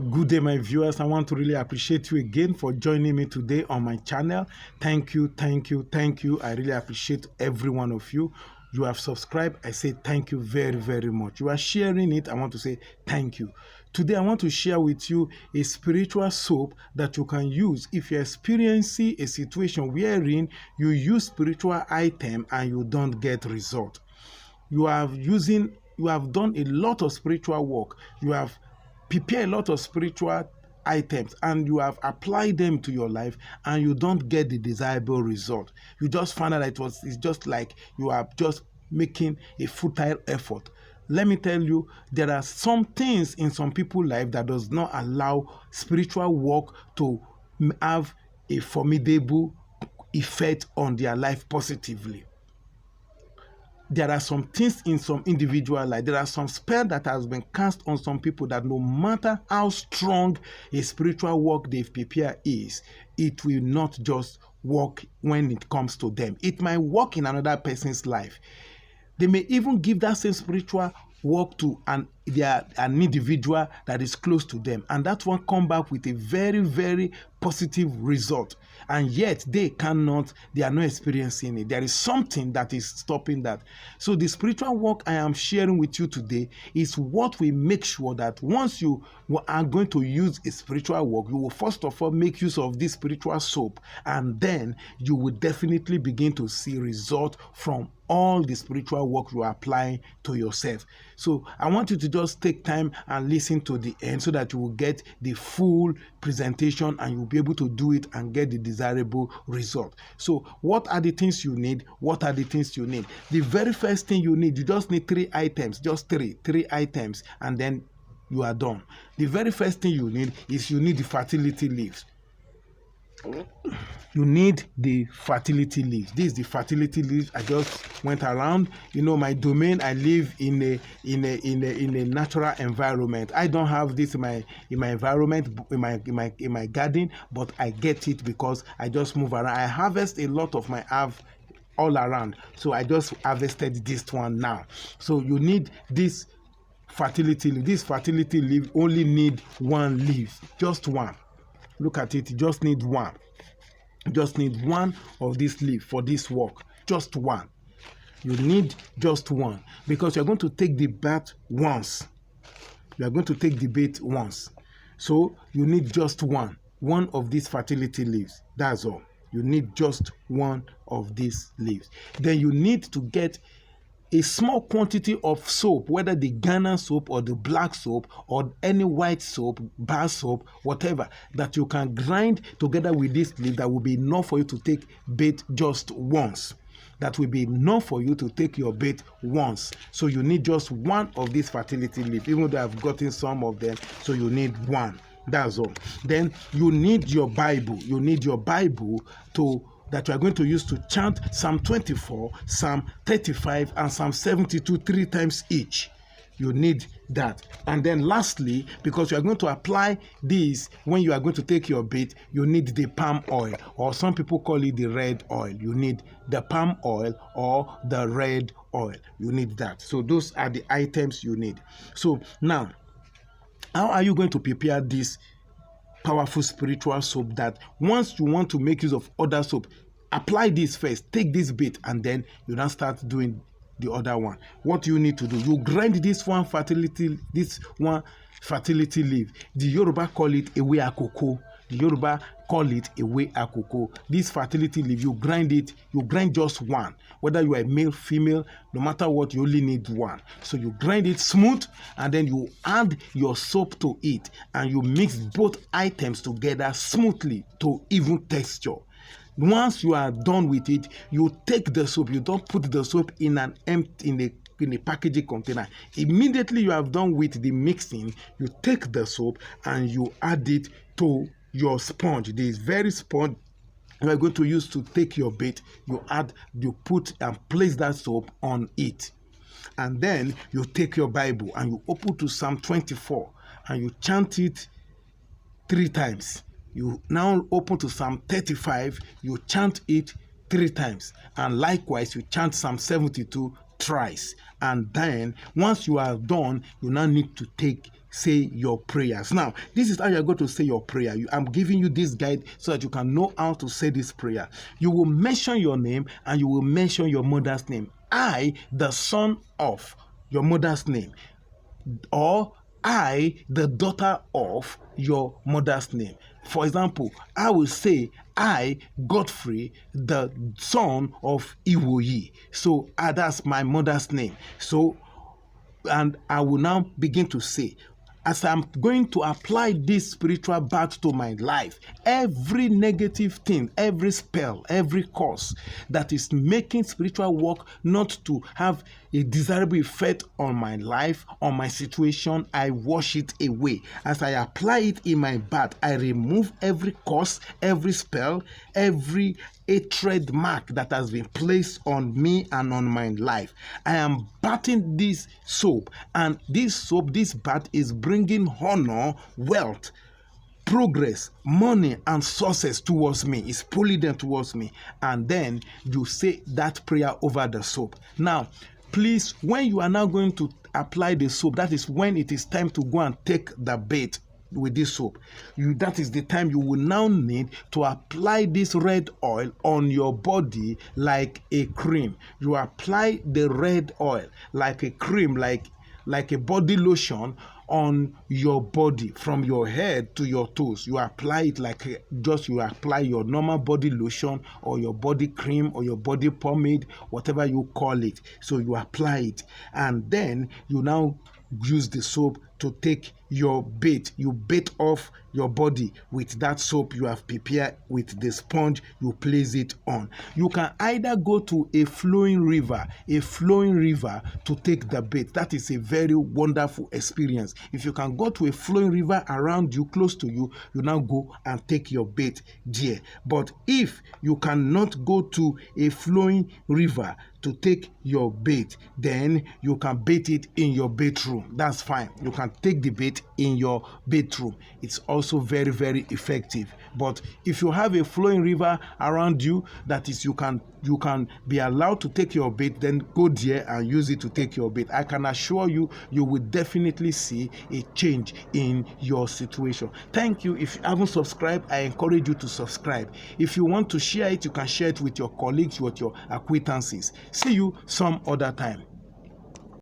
Good day, my viewers. I want to really appreciate you again for joining me today on my channel. Thank you. I really appreciate every one of you. You have subscribed. I say thank you very, very much. You are sharing it. I want to say thank you. Today, I want to share with you a spiritual soap that you can use if you're experiencing a situation wherein you use spiritual item and you don't get result. You have done a lot of spiritual work. You have prepared a lot of spiritual items and you have applied them to your life and you don't get the desirable result. You just found out that it's just like you are just making a futile effort. Let me tell you, there are some things in some people's life that does not allow spiritual work to have a formidable effect on their life positively. There are some things in some individual life. There are some spell that has been cast on some people that no matter how strong a spiritual work they've prepared is, it will not just work when it comes to them. It might work in another person's life. They may even give that same spiritual work to an individual that is close to them, and that one come back with a very, very positive result, and yet they are not experiencing it. There is something that is stopping that. So the spiritual work I am sharing with you today is what will make sure that once you are going to use a spiritual work, you will first of all make use of this spiritual soap, and then you will definitely begin to see result from all the spiritual work you are applying to yourself. So I want you to just take time and listen to the end so that you will get the full presentation and you'll be able to do it and get the desirable result. So what are the things you need? What are the things you need? The very first thing you need, you just need 3 items, just three items, and then you are done. The very first thing you need is you need the fertility leaves. You need the fertility leaves. This is the fertility leaves. I just went around. You know, my domain, I live in a natural environment. I don't have this in my environment, in my garden, but I get it because I just move around. I harvest a lot of my herb all around. So I just harvested this one now. So you need this fertility leaf. This fertility leaf only need 1 leaf, just one. Look at it, you just need one. You just need one of this leaf for this work. Just one. You need just one because you're going to take the bath once. You are going to take the bait once. So you need just one of these fertility leaves. That's all. You need just one of these leaves. Then you need to get a small quantity of soap, whether the Ghana soap or the black soap or any white soap, bar soap, whatever, that you can grind together with this leaf that will be enough for you to take bait just once. That will be enough for you to take your bait once. So you need just one of these fertility leaf, even though I've gotten some of them, so you need one. That's all. Then you need your Bible. You need your Bible that you are going to use to chant Psalm 24, Psalm 35, and Psalm 72 3 times each. You need that. And then lastly, because you are going to apply this when you are going to take your bait, you need the palm oil, or some people call it the red oil. You need the palm oil or the red oil. You need that. So those are the items you need. So now, how are you going to prepare this powerful spiritual soap that once you want to make use of other soap, apply this first, take this bit, and then you now start doing the other one? What you need to do, you grind this one fertility leaf. The Yoruba call it Ewe Akoko. The Yoruba call it Ewe Akoko. This fertility leaf, you grind it, you grind just one. Whether you are male, female, no matter what, you only need one. So you grind it smooth, and then you add your soap to it, and you mix both items together smoothly to even texture. Once you are done with it, you take the soap. You don't put the soap in a packaging container. Immediately you have done with the mixing, you take the soap and you add it to your sponge. This very sponge you are going to use to take your bait. You put and place that soap on it, and then you take your Bible and you open to Psalm 24 and you chant it 3 times. You now open to Psalm 35, you chant it 3 times, and likewise you chant Psalm 72 thrice. And then once you are done, you now need to take say your prayers. Now, this is how you're going to say your prayer. I'm giving you this guide so that you can know how to say this prayer. You will mention your name and you will mention your mother's name. I, the son of your mother's name, or I, the daughter of your mother's name. For example, I will say, I, Godfrey, the son of Iwoyi. So that's my mother's name. So, and I will now begin to say, as I'm going to apply this spiritual bath to my life, every negative thing, every spell, every curse that is making spiritual work not to have a desirable effect on my life, on my situation, I wash it away. As I apply it in my bath, I remove every curse, every spell, every hatred mark that has been placed on me and on my life. I am bathing this soap, and this soap, this bath is bringing honor, wealth, progress, money, and success towards me. It's pulling them towards me. And then you say that prayer over the soap. Now, please, when you are now going to apply the soap, that is when it is time to go and take the bath with this soap. That is the time you will now need to apply this red oil on your body like a cream. You apply the red oil like a cream, like a body lotion on your body from your head to your toes. You apply it like you apply your normal body lotion or your body cream or your body pomade, whatever you call it. So you apply it, and then you now use the soap to take your bait. You bait off your body with that soap you have prepared. With the sponge, you place it on. You can either go to a flowing river to take the bait. That is a very wonderful experience. If you can go to a flowing river around you, close to you, you now go and take your bait there. But if you cannot go to a flowing river to take your bait, then you can bait it in your bedroom. That's fine. You can take the bait in your bedroom. It's also very, very effective. But if you have a flowing river around you, that is, you can be allowed to take your bait, then go there and use it to take your bait. I can assure you, you will definitely see a change in your situation. Thank you. If you haven't subscribed, I encourage you to subscribe. If you want to share it, you can share it with your colleagues, with your acquaintances. See you some other time.